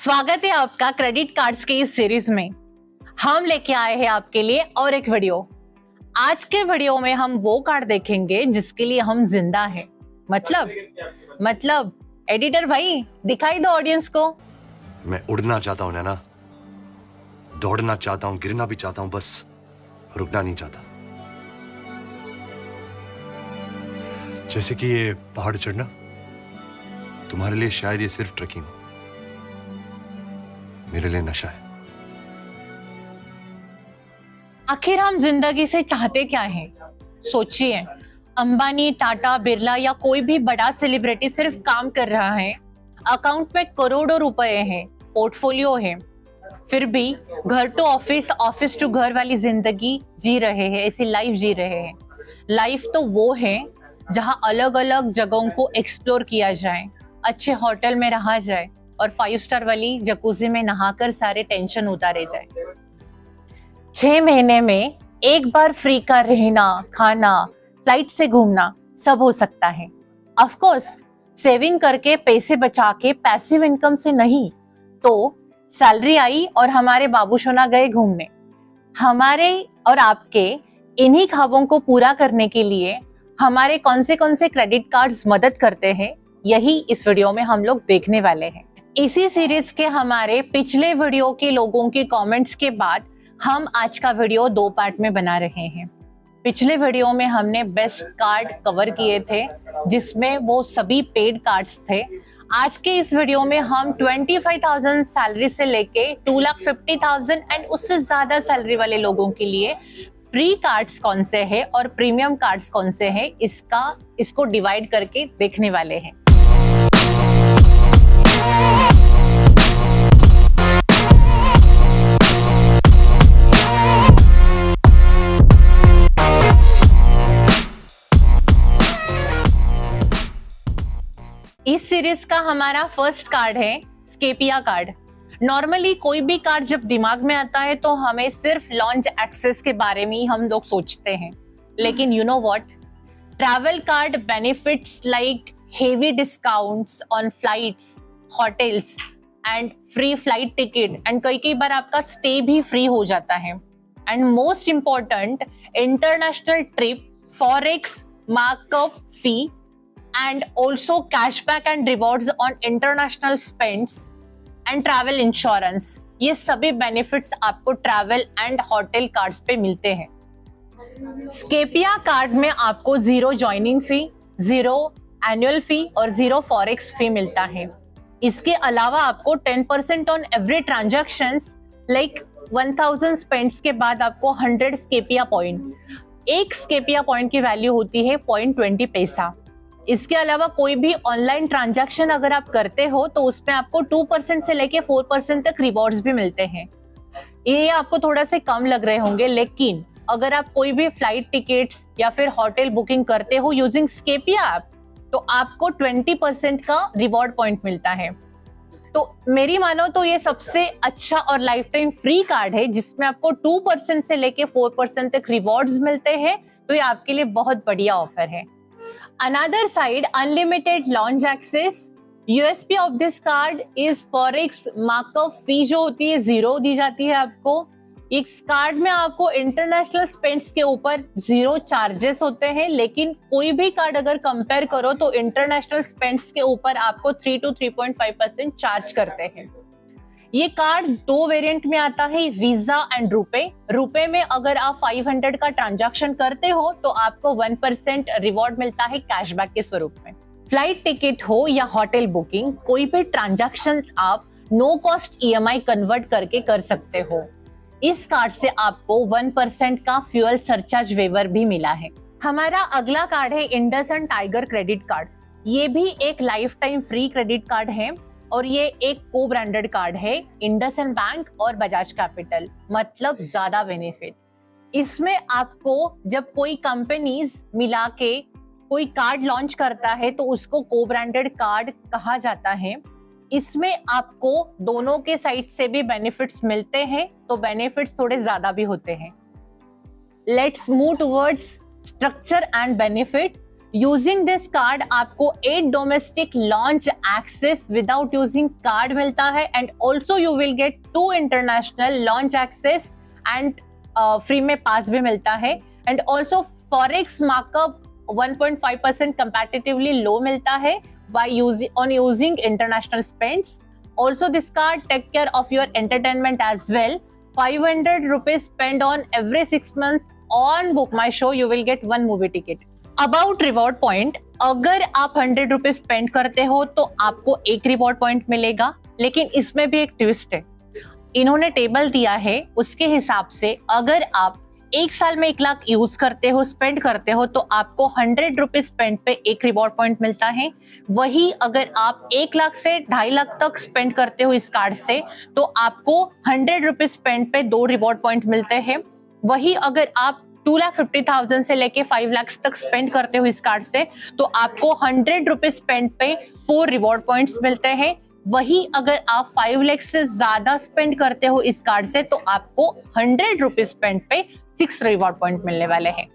स्वागत है आपका क्रेडिट कार्ड्स के इस सीरीज में। हम लेके आए हैं आपके लिए और एक वीडियो। आज के वीडियो में हम वो कार्ड देखेंगे जिसके लिए हम जिंदा हैं। मतलब एडिटर भाई दिखाई दो ऑडियंस को। मैं उड़ना चाहता हूँ नैना, दौड़ना चाहता हूँ, गिरना भी चाहता हूँ, बस रुकना नहीं चाहता। जैसे कि ये पहाड़ चढ़ना तुम्हारे लिए शायद ये सिर्फ ट्रेकिंग हो, मेरे लिए नशा है। आखिर हम जिंदगी से चाहते क्या हैं? सोचिए, अंबानी, टाटा, बिरला या कोई भी बड़ा सेलिब्रिटी सिर्फ काम कर रहा है, अकाउंट में करोड़ों रुपए हैं, पोर्टफोलियो है, फिर भी घर टू ऑफिस, ऑफिस टू घर वाली जिंदगी जी रहे हैं, ऐसी लाइफ जी रहे हैं। लाइफ तो वो है जहां अलग अलग जगहों को एक्सप्लोर किया जाए, अच्छे होटल में रहा जाए और 5 स्टार वाली जकूजी में नहाकर सारे टेंशन उतारे जाए। 6 महीने में एक बार फ्री का रहना, खाना, फ्लाइट से घूमना सब हो सकता है। ऑफ कोर्स सेविंग करके, पैसे बचा के, पैसिव इनकम से नहीं। तो सैलरी आई और हमारे बाबू सोना गए घूमने। हमारे और आपके इन्हीं ख्वाबों को पूरा करने के लिए हमारे कौन से क्रेडिट कार्ड्स मदद करते हैं, यही इस वीडियो में हम लोग देखने वाले हैं। इसी सीरीज के हमारे पिछले वीडियो के लोगों के कमेंट्स के बाद हम आज का वीडियो 2 पार्ट में बना रहे हैं। पिछले वीडियो में हमने बेस्ट कार्ड कवर किए थे जिसमें वो सभी पेड कार्ड्स थे। आज के इस वीडियो में हम 25,000 सैलरी से लेके 2,50,000 एंड उससे ज्यादा सैलरी वाले लोगों के लिए फ्री कार्ड्स कौन से हैं और प्रीमियम कार्ड्स कौन से हैं, इसको डिवाइड करके देखने वाले हैं। इस सीरीज का हमारा फर्स्ट कार्ड है स्केपिया कार्ड। नॉर्मली कोई भी कार्ड जब दिमाग में आता है तो हमें सिर्फ लॉन्च एक्सेस के बारे में ही हम लोग सोचते हैं, लेकिन you know what, travel card benefits like heavy discounts on flights, hotels and free flight ticket and कई बार आपका स्टे भी फ्री हो जाता है। And most important, international trip, forex markup fee and also cashback and rewards on international spends and travel insurance, ये सभी benefits आपको travel and hotel cards पे मिलते हैं। स्केपिया कार्ड में आपको 0 ज्वाइनिंग फी, 0 एनुअल फी और 0 फॉरेक्स फी मिलता है। इसके अलावा आपको 10% on every transactions like 1000 spends के बाद आपको 100 स्केपिया पॉइंट, एक स्केपिया पॉइंट की वैल्यू होती है 0.20 पैसा। इसके अलावा कोई भी ऑनलाइन ट्रांजैक्शन अगर आप करते हो तो उसमें आपको 2% से लेके 4% तक रिवॉर्ड्स भी मिलते हैं। ये आपको थोड़ा से कम लग रहे होंगे, लेकिन अगर आप कोई भी फ्लाइट टिकट्स या फिर होटल बुकिंग करते हो यूजिंग स्केपिया ऐप तो आपको 20% का रिवॉर्ड पॉइंट मिलता है। तो मेरी मानो तो ये सबसे अच्छा और लाइफ टाइम फ्री कार्ड है जिसमें आपको 2% से लेके 4% तक रिवॉर्ड्स मिलते हैं। तो ये आपके लिए बहुत बढ़िया ऑफर है। Another side, unlimited launch access. USP of this card is forex markup fee जो होती है 0 दी जाती है आपको। इस कार्ड में आपको इंटरनेशनल स्पेंड्स के ऊपर 0 चार्जेस होते हैं, लेकिन कोई भी कार्ड अगर कंपेयर करो तो इंटरनेशनल स्पेंड्स के ऊपर आपको 3 to 3.5% चार्ज करते हैं। ये कार्ड 2 वेरिएंट में आता है, वीजा एंड रुपे। रुपे में अगर आप 500 का ट्रांजैक्शन करते हो तो आपको 1% रिवॉर्ड मिलता है कैशबैक के स्वरूप में। फ्लाइट टिकट हो या होटल बुकिंग, कोई भी ट्रांजैक्शन आप नो कॉस्ट EMI कन्वर्ट करके कर सकते हो। इस कार्ड से आपको 1% का फ्यूल सरचार्ज वेवर भी मिला है। हमारा अगला कार्ड है इंडसइंड टाइगर क्रेडिट कार्ड। ये भी एक life time free credit card है और ये एक को ब्रांडेड कार्ड है इंडसइंड बैंक और बजाज कैपिटल, मतलब ज्यादा बेनिफिट। इसमें आपको जब कोई कंपनीज मिला के कोई कार्ड लॉन्च करता है तो उसको को ब्रांडेड कार्ड कहा जाता है। इसमें आपको दोनों के साइड से भी बेनिफिट्स मिलते हैं, तो बेनिफिट्स थोड़े ज्यादा भी होते हैं। Let's move towards structure and benefit. Using this card आपको 8 domestic lounge access without using card मिलता है and also you will get 2 international lounge access and free में पास भी मिलता है and also forex markup 1.5% comparatively low मिलता है by using international spends. Also this card take care of your entertainment as well. 500 rupees spent on every 6 months on Book My Show you will get 1 movie ticket. About reward point, अगर आप 100 rupees spend करते हो तो आपको 1 reward point मिलेगा, लेकिन इसमें भी एक ट्विस्ट है. इन्होंने टेबल दिया है उसके हिसाब से अगर आप 1 साल में 1 लाख यूज करते हो, स्पेंड करते हो तो आपको 100 रुपीज स्पेंड पे 1 रिवॉर्ड पॉइंट मिलता है. वही अगर आप 1 लाख से 2.5 लाख तक स्पेंड करते हो इस कार्ड से तो आपको 100 रुपीज स्पेंड पे 2 रिवॉर्ड पॉइंट मिलते हैं. वही अगर आप 2,50,000 से लेके 5 लाख तक स्पेंड करते हो इस कार्ड से तो आपको 100 रुपीज स्पेंड पे 4 रिवॉर्ड पॉइंट्स मिलते हैं. वही अगर आप 5 लाख से ज्यादा स्पेंड करते हो इस कार्ड से तो आपको 100 रुपीज स्पेंड पे 6 रिवॉर्ड पॉइंट मिलने वाले हैं.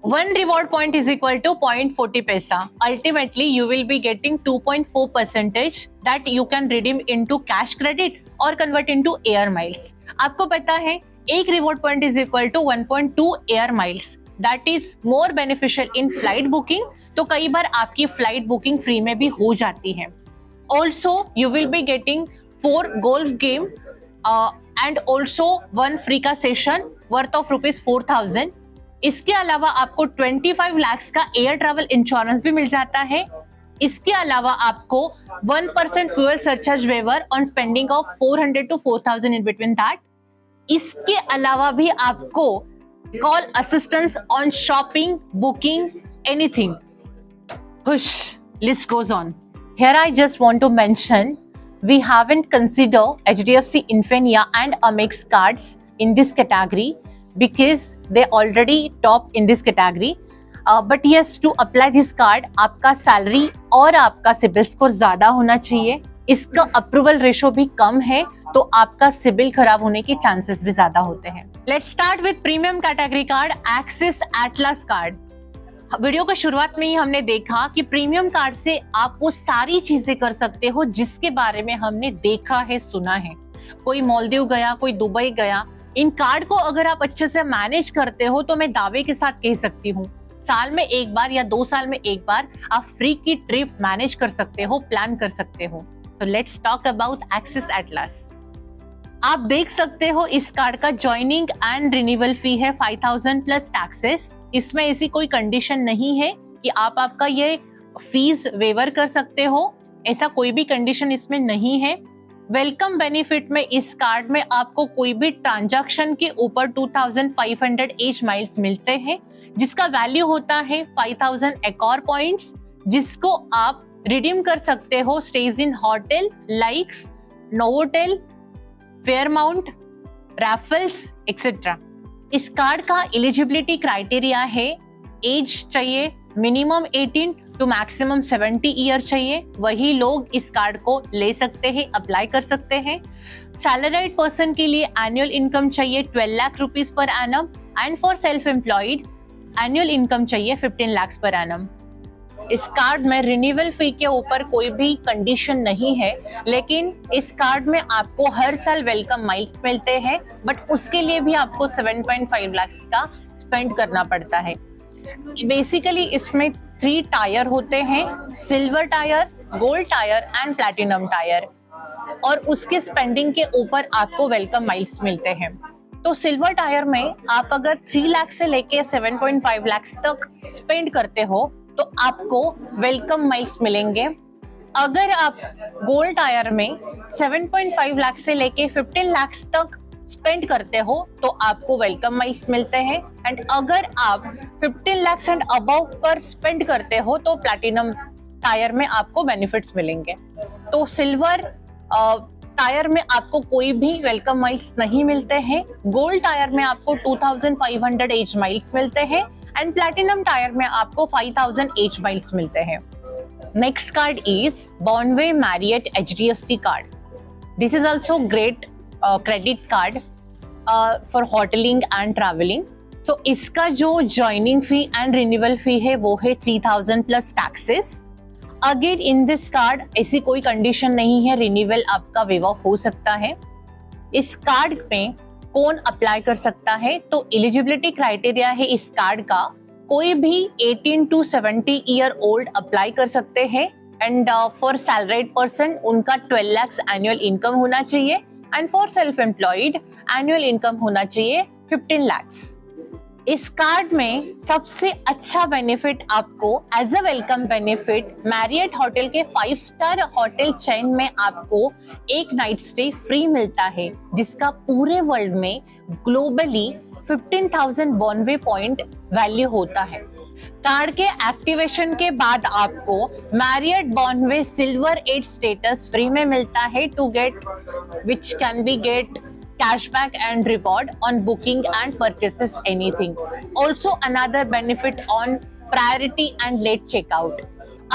1 reward point is equal to 0.40 paisa. Ultimately, you will be getting 2.4% that you can redeem into cash credit or convert into air miles. आपको पता है 1 reward point is equal to 1.2 air miles. That is more beneficial in flight booking. तो कई बार आपकी flight booking free में भी हो जाती है. Also, you will be getting 4 golf game and also 1 free का सेशन worth of ₹4,000. इसके अलावा आपको 25 लाख का एयर ट्रैवल इंश्योरेंस भी मिल जाता है. इसके अलावा आपको 1% fuel surcharge waiver on spending of 400 to 4,000 in between that. इसके अलावा भी आपको call assistance on shopping, booking, anything. Hush, list goes on. Here I just want to mention we haven't considered HDFC Infinia and Amex cards in this category because they already top in this category. But yes, to apply this card आपका salary और आपका CIBIL score ज्यादा होना चाहिए. इसका approval ratio भी कम है तो आपका सिबिल खराब होने के चांसेस भी ज्यादा होते हैं. Let's start with premium category card axis Atlas card. Video की शुरुआत में ही हमने देखा कि प्रीमियम कार्ड से आप वो सारी चीजें कर सकते हो जिसके बारे में हमने देखा है, सुना है. कोई मालदीव गया, कोई दुबई गया. इन कार्ड को अगर आप अच्छे से मैनेज करते हो तो मैं दावे के साथ कह सकती हूँ साल में 1 बार या 2 साल में 1 बार आप फ्री की ट्रिप मैनेज कर सकते हो, प्लान कर सकते हो. तो let's talk about axis Atlas. आप देख सकते हो इस कार्ड का ज्वाइनिंग एंड रिन्यूअल फी है 5,000 प्लस टैक्सेस. इसमें ऐसी कोई कंडीशन नहीं है कि आप आपका ये फीस वेवर कर सकते हो, ऐसा कोई भी कंडीशन इसमें नहीं है. वेलकम बेनिफिट में इस कार्ड में आपको कोई भी ट्रांजैक्शन के ऊपर 2,500 एज माइल्स मिलते हैं जिसका वैल्यू होता है 5,000 एकॉर पॉइंट्स, जिसको आप रिडीम कर सकते हो stays in hotel like Novotel, Fairmont, Raffles etcetera. इस कार्ड का एलिजिबिलिटी क्राइटेरिया है एज चाहिए मिनिमम 18 टू मैक्सिमम 70 ईयर चाहिए, वही लोग इस कार्ड को ले सकते हैं, अप्लाई कर सकते हैं. सैलरीड पर्सन के लिए एनुअल इनकम चाहिए 12 lakh rupees per annum and for self employed annual income चाहिए 15 लाख पर एनम. इस कार्ड में रिन्यूअल फी के ऊपर कोई भी कंडीशन नहीं है, लेकिन इस कार्ड में आपको हर साल वेलकम माइल्स मिलते हैं, बट उसके लिए भी आपको 7.5 लाख का स्पेंड करना पड़ता है. बेसिकली इसमें 3 टायर होते हैं, silver tyre, gold tyre and platinum tyre, और उसके स्पेंडिंग के ऊपर आपको वेलकम माइल्स मिलते हैं. तो सिल्वर टायर में आप अगर 3 लाख से लेके 7.5 लाख तक स्पेंड करते हो तो आपको वेलकम माइल्स मिलेंगे. अगर आप गोल्ड टायर में 7.5 लाख से लेके 15 लाख तक स्पेंड करते हो तो आपको वेलकम माइल्स मिलते हैं. एंड अगर आप 15 लाख एंड अबव पर स्पेंड करते हो तो प्लैटिनम टायर में आपको बेनिफिट्स मिलेंगे. तो सिल्वर टायर में आपको कोई भी वेलकम माइल्स नहीं मिलते हैं. गोल्ड टायर में आपको 2,500 एज माइल्स मिलते हैं एंड प्लैटिनम टायर में आपको 5,000 एज माइल्स मिलते हैं. Next card is Bonvoy Marriott HDFC card. This is also great credit card for hoteling and traveling. So इसका जो joining fee and renewal fee है वो है 3000 plus taxes. Again in this card ऐसी कोई condition नहीं है, रिन्यूअल आपका वेव ऑफ हो सकता है। इस कार्ड में कौन अप्लाई कर सकता है, तो एलिजिबिलिटी क्राइटेरिया है इस कार्ड का, कोई भी 18 to 70 ईयर ओल्ड अप्लाई कर सकते हैं एंड फॉर सैलरीड पर्सन उनका 12 लाख एनुअल इनकम होना चाहिए and for self employed annual income होना चाहिए 15 लाख। इस कार्ड में सबसे अच्छा बेनिफिट आपको as a welcome benefit Marriott hotel के 5 स्टार होटल चेन में आपको एक नाइट स्टे फ्री मिलता है, जिसका पूरे वर्ल्ड में ग्लोबली 15,000 बॉनवे पॉइंट वैल्यू होता है। कार्ड के एक्टिवेशन के बाद आपको Marriott Bonvoy silver 8 status free में मिलता है to get which can be get cashback and reward on booking and purchases anything. Also another benefit on priority and late checkout.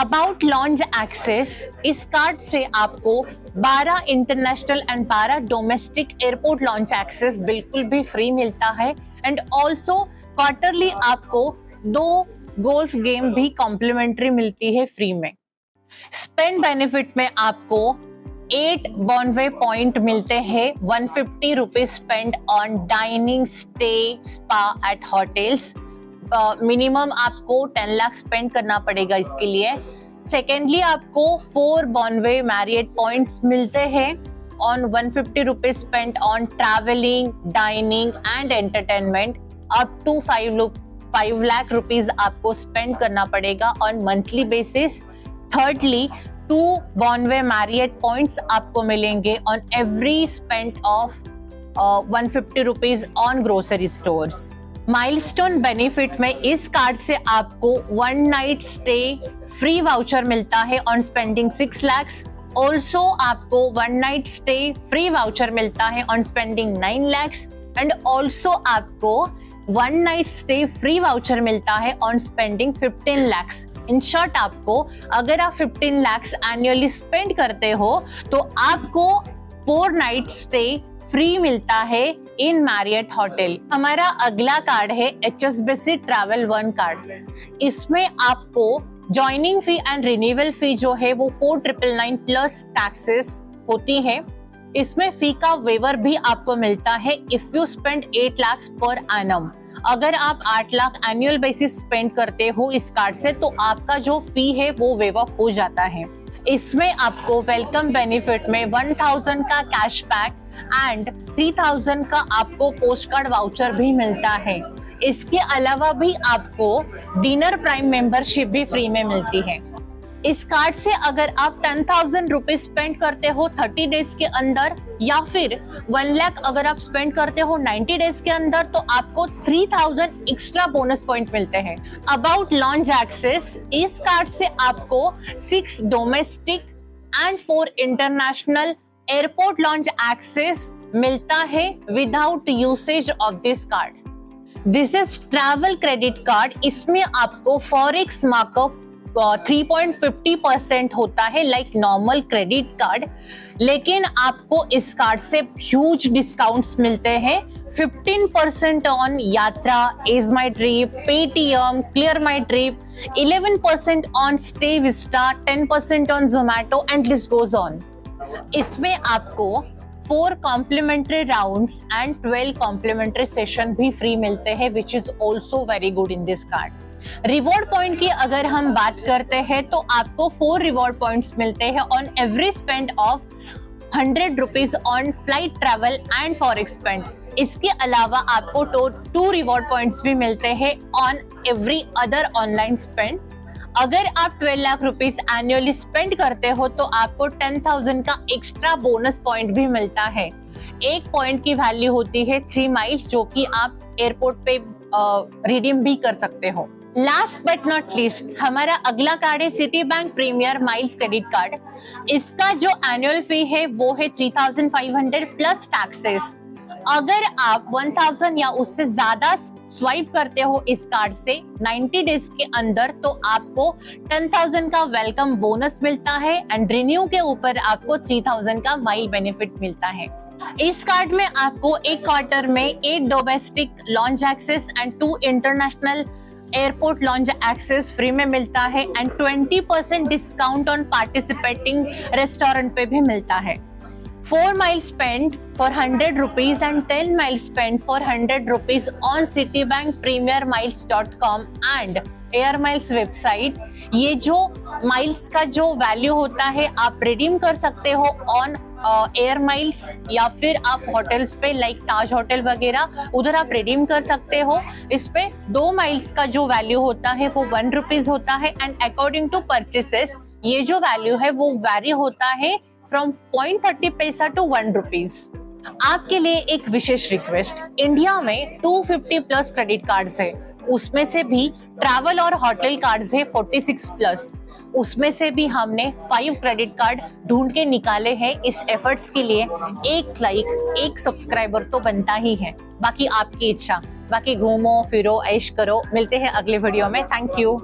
About launch access, इस card से आपको 12 international and 12 domestic airport lounge access बिल्कुल भी free मिलता है and also quarterly आपको 2 golf game भी complementary मिलती है फ्री में। स्पेंड बेनिफिट में आपको 8 बॉनवे पॉइंट मिलते हैं, 150 rupees spend on dining, stay, spa at hotels. Minimum आपको 10 लाख स्पेंड करना पड़ेगा इसके लिए। सेकेंडली आपको 4 बॉनवे मैरियट पॉइंट्स मिलते हैं on 150 rupees spend on travelling, dining and entertainment. Up to 5 lakh rupees आपको स्पेंड करना पड़ेगा on monthly basis. Thirdly 2 Bonvoy Marriott points आपको मिलेंगे on every spend of 150 rupees on grocery stores. Milestone benefit में इस card से आपको 1 नाइट स्टे फ्री वाउचर मिलता है ऑन स्पेंडिंग 6 lakhs। ऑल्सो आपको 1 नाइट स्टे फ्री वाउचर मिलता है on spending 9 lakhs and also आपको 1 नाइट स्टे फ्री वाउचर मिलता है on spending 15 lakhs। In short आपको अगर आप 15 lakhs एनुअली स्पेंड करते हो तो आपको 4 नाइट स्टे फ्री मिलता है इन मैरियट होटल। हमारा अगला कार्ड है HSBC ट्रैवल वन कार्ड। इसमें आपको ज्वाइनिंग फी एंड रिन्यूअल फी जो है वो 4,999 प्लस टैक्सेस होती है। इसमें फी का वेवर भी आपको मिलता है if you spend 8 lakhs per annum. अगर आप 8 लाख एनुअल बेसिस स्पेंड करते हो इस कार्ड से तो आपका जो फी है वो वेव ऑफ हो जाता है। इसमें आपको वेलकम बेनिफिट में 1000 का कैशबैक एंड 3000 का आपको पोस्ट कार्ड वाउचर भी मिलता है। इसके अलावा भी आपको डिनर प्राइम मेंबरशिप भी फ्री में मिलती है। इस कार्ड से अगर आप 10,000 रुपीज स्पेंड करते हो 30 डेज के अंदर या फिर 1 लाख अगर आप स्पेंड करते हो 90 डेज के अंदर तो आपको 3000 एक्स्ट्रा बोनस पॉइंट मिलते हैं। अबाउट लॉन्च एक्सेस, इस कार्ड से आपको 6 domestic and 4 international airport lounge access मिलता है without usage of this card. This is travel credit card. इसमें आपको फॉरेक्स मार्कअप 3.50% होता है लाइक नॉर्मल क्रेडिट कार्ड, लेकिन आपको इस कार्ड से ह्यूज डिस्काउंट्स मिलते हैं। 15% on Yatra, ease my trip, Paytm, clear my trip, 11% on stay vista, 10% on Zomato and list goes on. इसमें आपको 4 complimentary rounds and 12 complimentary session भी फ्री मिलते हैं which is also very good in this card. Reward point की अगर हम बात करते हैं तो आपको 4 रिवॉर्ड पॉइंट्स मिलते हैं on every spend of 100 rupees on flight, travel and forex spend. इसके अलावा आपको 2 रिवॉर्ड पॉइंट्स भी मिलते हैं on every other online spend. अगर आप 12 लाख रुपीज एनुअली स्पेंड करते हो तो आपको 10,000 का एक्स्ट्रा बोनस पॉइंट भी मिलता है। एक पॉइंट की वैल्यू होती है 3 माइल्स जो कि आप एयरपोर्ट पे रिडीम भी कर सकते हो। लास्ट बट नॉट लीस्ट हमारा अगला कार्ड है city bank premiere miles credit card. इसका जो एनुअल फी है वो है 3,500 प्लस टैक्सेस। अगर आप 1,000 या उससे ज्यादा स्वाइप करते हो इस कार्ड से 90 डेज के अंदर तो आपको 10,000 का वेलकम बोनस मिलता है एंड रिन्यू के ऊपर आपको 3,000 का माइल बेनिफिट मिलता है। इस कार्ड में आपको एक क्वार्टर में 8 domestic lounge access and 2 international airport lounge access free में मिलता है and 20% discount on participating restaurant पे भी मिलता है। 4 miles spent for 100 rupees and 10 miles spent for 100 rupees on Citibank PremierMiles.com and Air Miles website. ये जो माइल्स का जो वैल्यू होता है आप रिडीम कर सकते हो ऑन एयर माइल्स या फिर आप होटल्स पे लाइक ताज होटल वगैरह उधर आप रिडीम कर सकते हो। इस पे 2 माइल्स का जो वैल्यू होता है वो 1 रुपीज होता है एंड अकॉर्डिंग टू परचेसेस ये जो वैल्यू है वो वैरी होता है फ्रॉम 0.30 पैसा टू 1 रुपीज। आपके लिए एक विशेष रिक्वेस्ट, इंडिया में 250 प्लस क्रेडिट कार्ड्स है, उसमें से भी ट्रैवल और होटल कार्ड्स है 46 प्लस, उसमें से भी हमने 5 क्रेडिट कार्ड ढूंढ के निकाले हैं। इस एफर्ट्स के लिए एक लाइक, एक सब्सक्राइबर तो बनता ही है, बाकी आपकी इच्छा। बाकी घूमो फिरो ऐश करो, मिलते हैं अगले वीडियो में। Thank you.